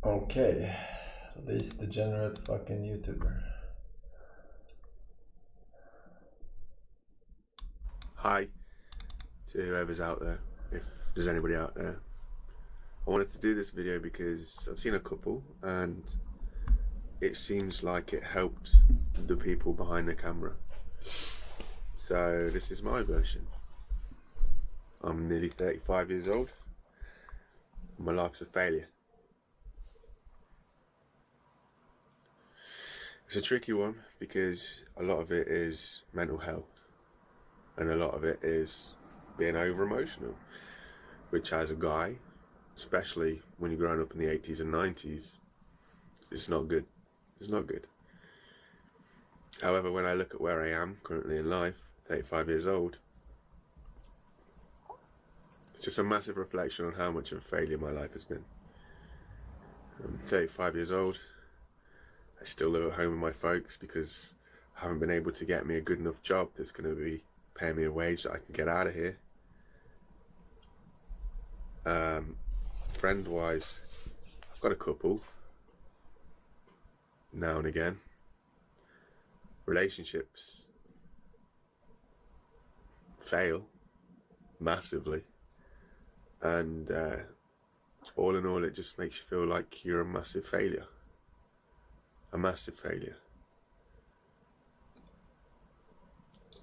Okay, least degenerate fucking YouTuber. Hi to whoever's out there, if there's anybody out there. I wanted to do this video because I've seen a couple and it seems like it helped the people behind the camera. So this is my version. I'm nearly 35 years old. My life's a failure. It's a tricky one because a lot of it is mental health and a lot of it is being over emotional, which as a guy, especially when you're growing up in the 80s and 90s, it's not good. It's not good. However, when I look at where I am currently in life, 35 years old, it's just a massive reflection on how much of a failure my life has been. I'm 35 years old. I still live at home with my folks because I haven't been able to get me a good enough job that's going to be paying me a wage that I can get out of here. Friend-wise, I've got a couple now and again. Relationships fail massively, and all in all, it just makes you feel like you're a massive failure. A massive failure.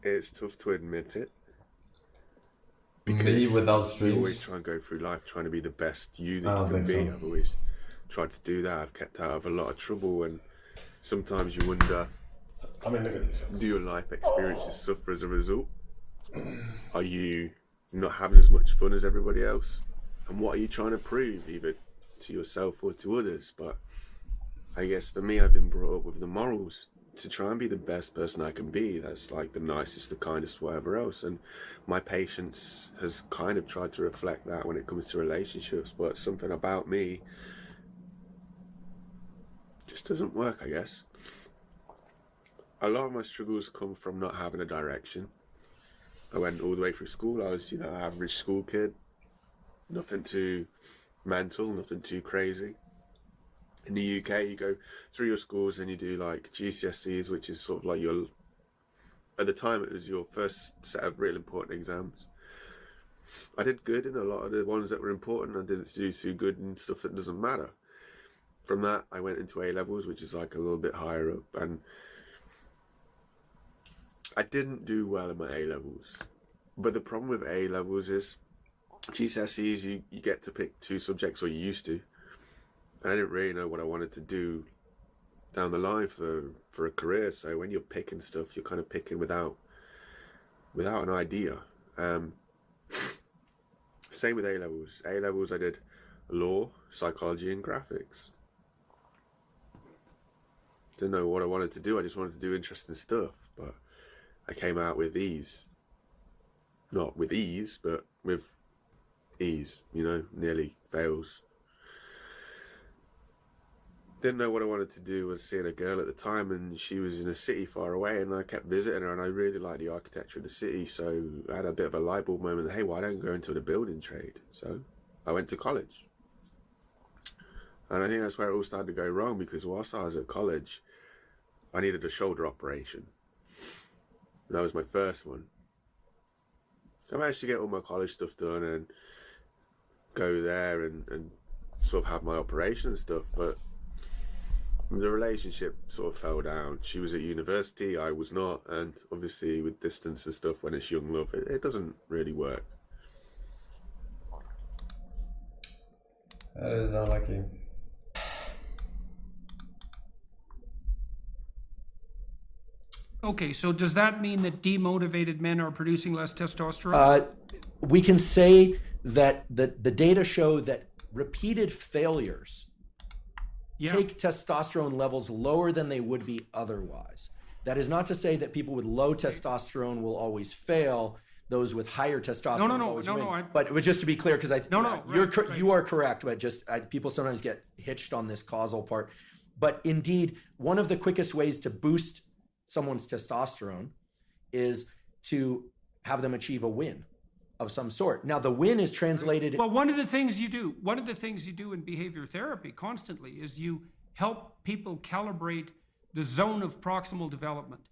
It's tough to admit it. Me without streams. You always try and go through life trying to be the best you that I you don't can be. think so. I've always tried to do that. I've kept out of a lot of trouble, and sometimes you wonder, I mean, look at this. do your life experiences suffer as a result? Are you not having as much fun as everybody else? And what are you trying to prove, either to yourself or to others? But I guess for me, I've been brought up with the morals to try and be the best person I can be. That's like the nicest, the kindest, whatever else. And my patience has kind of tried to reflect that when it comes to relationships. But something about me just doesn't work, I guess. A lot of my struggles come from not having a direction. I went all the way through school. I was, an average school kid. Nothing too mental, nothing too crazy. In the UK, you go through your schools and you do like GCSEs, which is sort of like your, at the time it was your first set of real important exams. I did good in a lot of the ones that were important. I didn't do too good in stuff that doesn't matter. From that, I went into A-levels, which is like a little bit higher up, and I didn't do well in my A-levels. But the problem with A-levels is GCSEs, you get to pick 2 subjects, or you used to. And I didn't really know what I wanted to do down the line for a career. So when you're picking stuff, you're kind of picking without an idea. Same with A-levels. A-levels, I did law, psychology, and graphics. Didn't know what I wanted to do. I just wanted to do interesting stuff. But I came out with ease. Not with ease, but with ease, nearly fails. Didn't know what I wanted to do. Was seeing a girl at the time, and she was in a city far away, and I kept visiting her, and I really liked the architecture of the city, so I had a bit of a light bulb moment. Hey, why don't I go into the building trade? So I went to college, and I think that's where it all started to go wrong, because whilst I was at college, I needed a shoulder operation. And that was my first one. I managed to get all my college stuff done and go there and sort of have my operation and stuff, but the relationship sort of fell down. She was at university, I was not, and obviously with distance and stuff, when it's young love, it doesn't really work. That is unlucky. Okay, so does that mean that demotivated men are producing less testosterone? We can say that the data show that repeated failures take testosterone levels lower than they would be otherwise. That is not to say that people with low testosterone will always fail. Those with higher testosterone will always win. But just to be clear, because you are correct, but people sometimes get hitched on this causal part. But indeed, one of the quickest ways to boost someone's testosterone is to have them achieve a win. of some sort. Now the win is translated. Well, one of the things you do in behavior therapy constantly is you help people calibrate the zone of proximal development.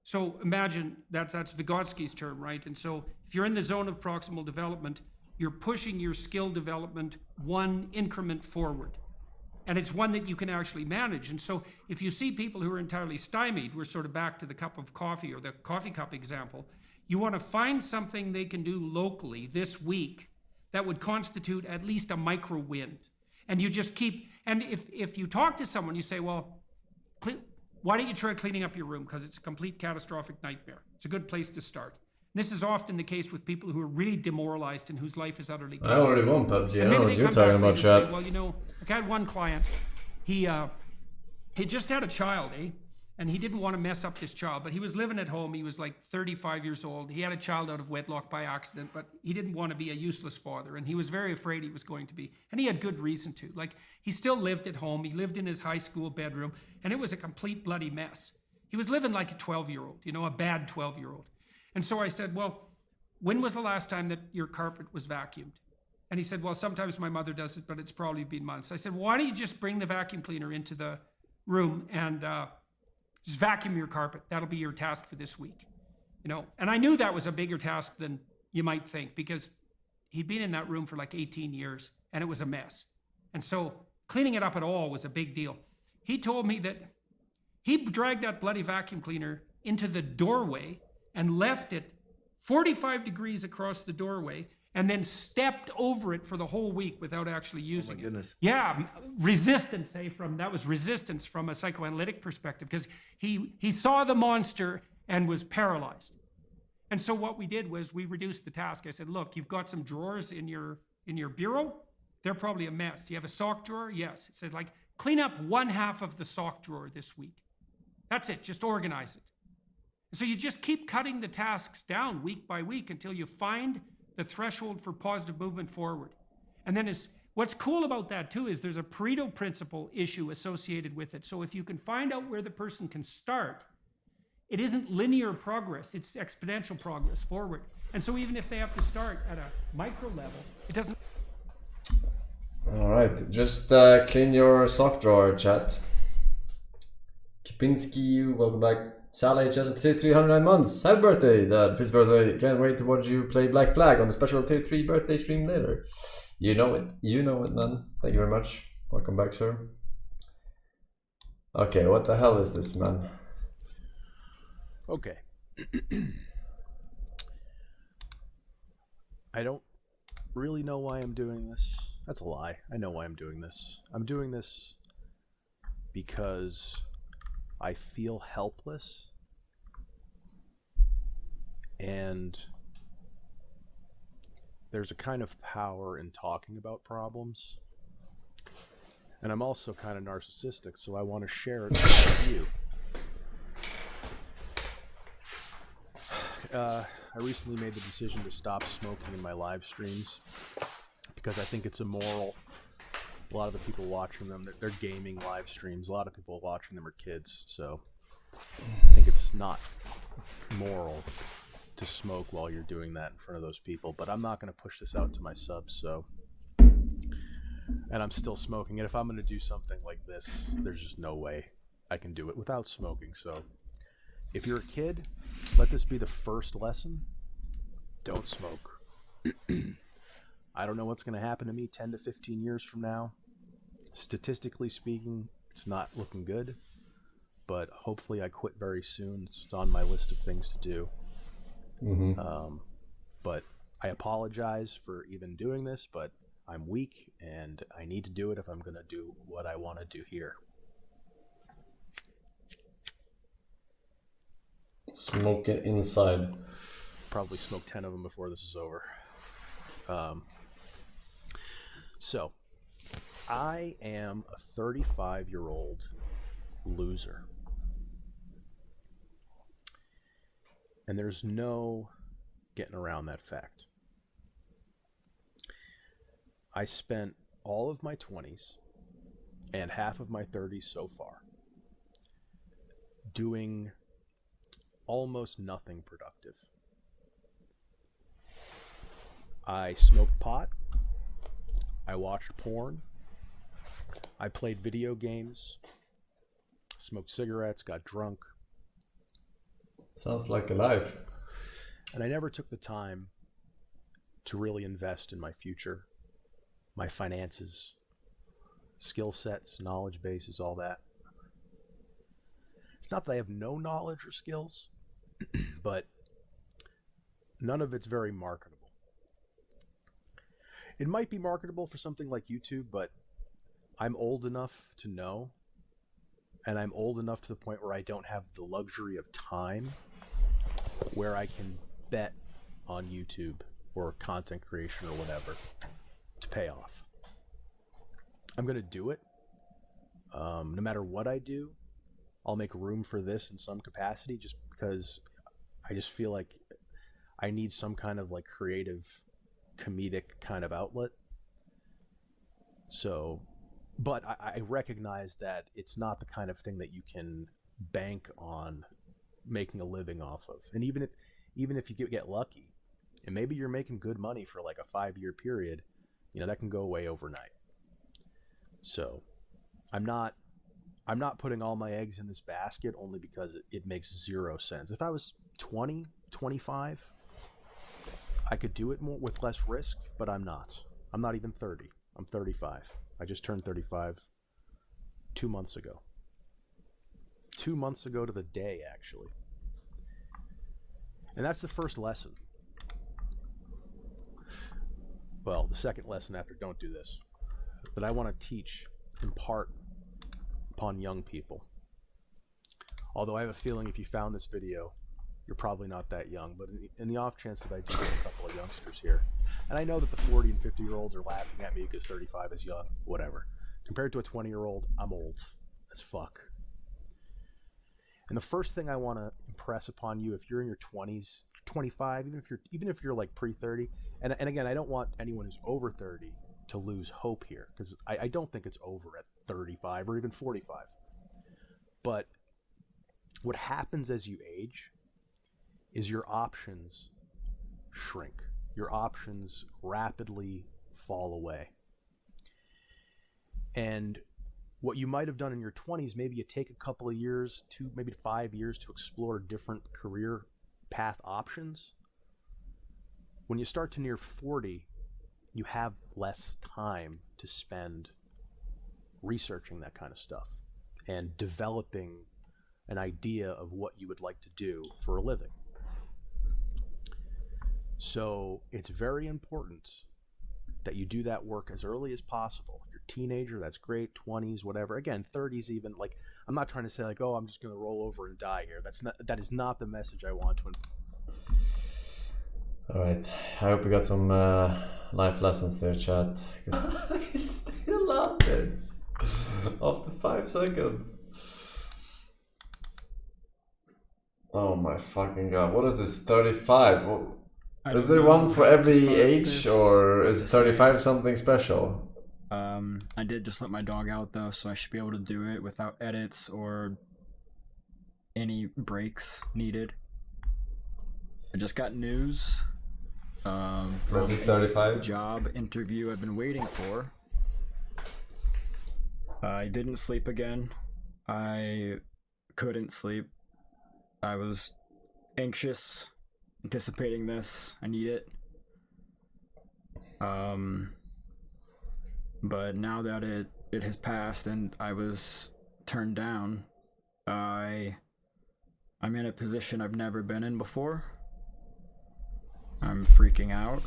So imagine that's Vygotsky's term, right? And so if you're in the zone of proximal development, you're pushing your skill development one increment forward. And it's one that you can actually manage. And so if you see people who are entirely stymied, we're sort of back to the cup of coffee or the coffee cup example, you want to find something they can do locally this week that would constitute at least a micro win. And you just keep, and if you talk to someone, you say, well, why don't you try cleaning up your room? Because it's a complete catastrophic nightmare. It's a good place to start. And this is often the case with people who are really demoralized and whose life is utterly chaotic. I already won PUBG. I know what you're talking about, Chad. Well, you know, like I had one client, he just had a child, and he didn't want to mess up this child, but he was living at home. He was like 35 years old. He had a child out of wedlock by accident, but he didn't want to be a useless father, and he was very afraid he was going to be. And he had good reason to. Like, he still lived at home. He lived in his high school bedroom, and it was a complete bloody mess. He was living like a 12-year-old, you know, a bad 12-year-old. And so I said, well, when was the last time that your carpet was vacuumed? And he said, well, sometimes my mother does it, but it's probably been months. I said, well, why don't you just bring the vacuum cleaner into the room and just vacuum your carpet. That'll be your task for this week. You know, and I knew that was a bigger task than you might think, because he'd been in that room for like 18 years and it was a mess. And so cleaning it up at all was a big deal. He told me that he dragged that bloody vacuum cleaner into the doorway and left it 45 degrees across the doorway and then stepped over it for the whole week without actually using it. Oh my goodness. Yeah, resistance, that was resistance from a psychoanalytic perspective, because he saw the monster and was paralyzed. And so what we did was we reduced the task. I said, look, you've got some drawers in your bureau. They're probably a mess. Do you have a sock drawer? Yes. It said, like, clean up one half of the sock drawer this week. That's it, just organize it. So you just keep cutting the tasks down week by week until you find the threshold for positive movement forward. And then what's cool about that too is there's a Pareto principle issue associated with it. So if you can find out where the person can start, it isn't linear progress, it's exponential progress forward. And so even if they have to start at a micro level, it doesn't. All right, just clean your sock drawer, chat. Kipinski, welcome back. Sally just at 309 months. Happy birthday, Dad. His birthday. Can't wait to watch you play Black Flag on the special tier 3 birthday stream later. You know it. You know it, man. Thank you very much. Welcome back, sir. Okay, what the hell is this, man? Okay. I don't really know why I'm doing this. That's a lie. I know why I'm doing this. I'm doing this because I feel helpless, and there's a kind of power in talking about problems, and I'm also kind of narcissistic, so I want to share it with you. I recently made the decision to stop smoking in my live streams because I think it's immoral. A lot of the people watching them, they're gaming live streams. A lot of people watching them are kids, so I think it's not moral to smoke while you're doing that in front of those people. But I'm not going to push this out to my subs, so. And I'm still smoking. And if I'm going to do something like this, there's just no way I can do it without smoking. So if you're a kid, let this be the first lesson. Don't smoke. I don't know what's going to happen to me 10 to 15 years from now. Statistically speaking, it's not looking good, but hopefully I quit very soon. It's on my list of things to do. But I apologize for even doing this, but I'm weak and I need to do it if I'm going to do what I want to do here. Smoke it inside. Probably smoke 10 of them before this is over. So, I am a 35-year-old loser. And there's no getting around that fact. I spent all of my 20s and half of my 30s so far doing almost nothing productive. I smoked pot. I watched porn. I played video games. Smoked cigarettes, got drunk. Sounds like a life. And I never took the time to really invest in my future, my finances, skill sets, knowledge bases, all that. It's not that I have no knowledge or skills, but none of it's very marketable. It might be marketable for something like YouTube, but I'm old enough to know, and I'm old enough to the point where I don't have the luxury of time where I can bet on YouTube or content creation or whatever to pay off. I'm going to do it. No matter what I do, I'll make room for this in some capacity, just because I just feel like I need some kind of like creative, comedic kind of outlet. So, but I recognize that it's not the kind of thing that you can bank on making a living off of. And even if you get lucky, and maybe you're making good money for like a 5-year period, you know, that can go away overnight. So I'm not putting all my eggs in this basket only because it makes zero sense. If I was 20, 25, I could do it more with less risk, but I'm not. I'm not even 30. I'm 35. I just turned 35 2 months ago. 2 months ago to the day, actually. And that's the first lesson. Well, the second lesson after don't do this, that I want to teach, impart upon young people. Although I have a feeling if you found this video, you're probably not that young, but in the off chance that I do get a couple of youngsters here, and I know that the 40 and 50-year-olds are laughing at me because 35 is young, whatever. Compared to a 20-year-old, I'm old as fuck. And the first thing I want to impress upon you, if you're in your 20s, 25, even if you're like pre-30, and again, I don't want anyone who's over 30 to lose hope here, because I don't think it's over at 35 or even 45. But what happens as you age is your options shrink. Your options rapidly fall away. And what you might have done in your 20s, maybe you take a couple of years, maybe 5 years to explore different career path options. When you start to near 40, you have less time to spend researching that kind of stuff and developing an idea of what you would like to do for a living. So it's very important that you do that work as early as possible. If you're a teenager, that's great. 20s, whatever. Again, 30s even. Like, I'm not trying to say like, oh, I'm just going to roll over and die here. That is not the message I want to. All right. I hope you got some life lessons there, chat. He's still out there after 5 seconds. Oh my fucking god! What is this? 35? Is there one for every age, or is 35 something special? I did just let my dog out though, so I should be able to do it without edits or any breaks needed. I just got news from This 35 job interview I've been waiting for. I didn't sleep again. I couldn't sleep. I was anxious, anticipating this. I need it. But now that it has passed and I was turned down, I'm in a position I've never been in before. I'm freaking out.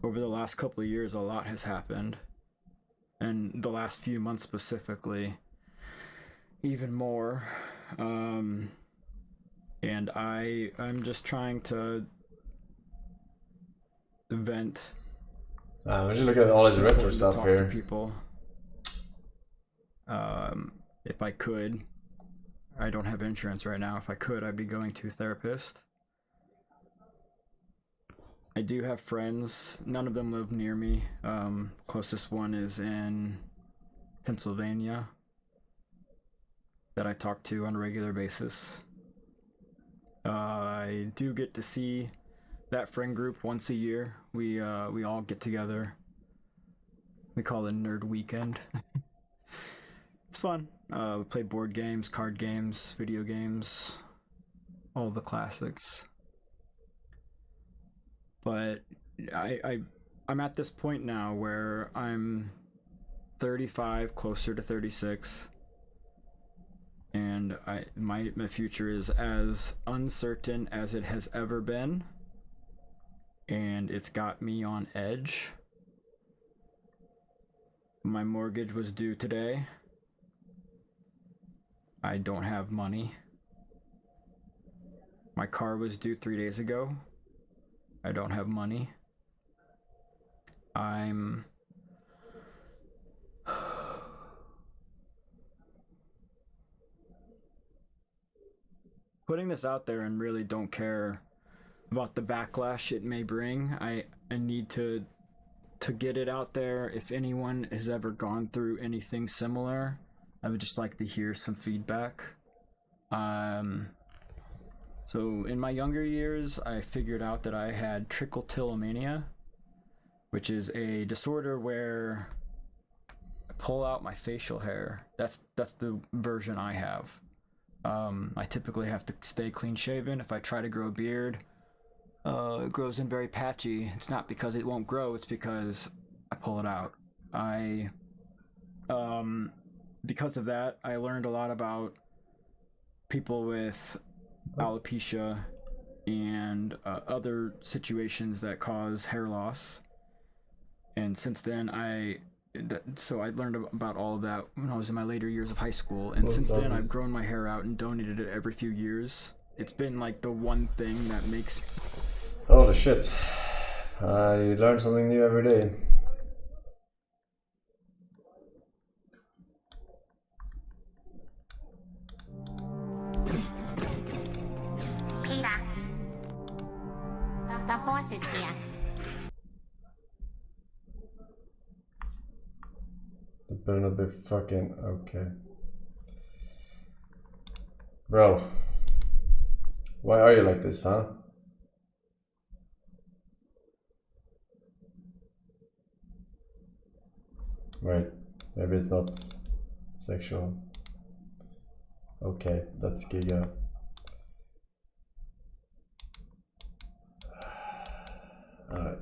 Over the last couple of years, a lot has happened. And the last few months specifically, even more. And I'm just trying to vent. We should look at all his retro stuff talk here. To people. If I could, I don't have insurance right now. If I could, I'd be going to a therapist. I do have friends. None of them live near me. Closest one is in Pennsylvania that I talk to on a regular basis. I do get to see that friend group once a year. We all get together. We call it Nerd Weekend. It's fun. We play board games, card games, video games, all the classics. But I'm at this point now where I'm 35, closer to 36, and my future is as uncertain as it has ever been, and it's got me on edge. My mortgage was due today. I don't have money. My car was due 3 days ago. I don't have money. I'm putting this out there and really don't care about the backlash it may bring. I need to get it out there. If anyone has ever gone through anything similar, I would just like to hear some feedback. So in my younger years, I figured out that I had trichotillomania, which is a disorder where I pull out my facial hair. That's the version I have. I typically have to stay clean shaven. If I try to grow a beard, it grows in very patchy. It's not because it won't grow, it's because I pull it out. Because of that, I learned a lot about people with alopecia and other situations that cause hair loss. And since then, I learned about all of that when I was in my later years of high school. And since then, I've grown my hair out and donated it every few years. It's been like the one thing that makes... Holy shit. You learn something new every day. Eva, the horse is here. It better not be fucking okay. Bro. Why are you like this, huh? Right. Maybe it's not sexual. Okay, that's Giga. Alright.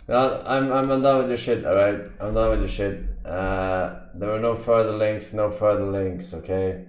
I'm done with your shit, alright? I'm done with your shit. There were no further links, okay?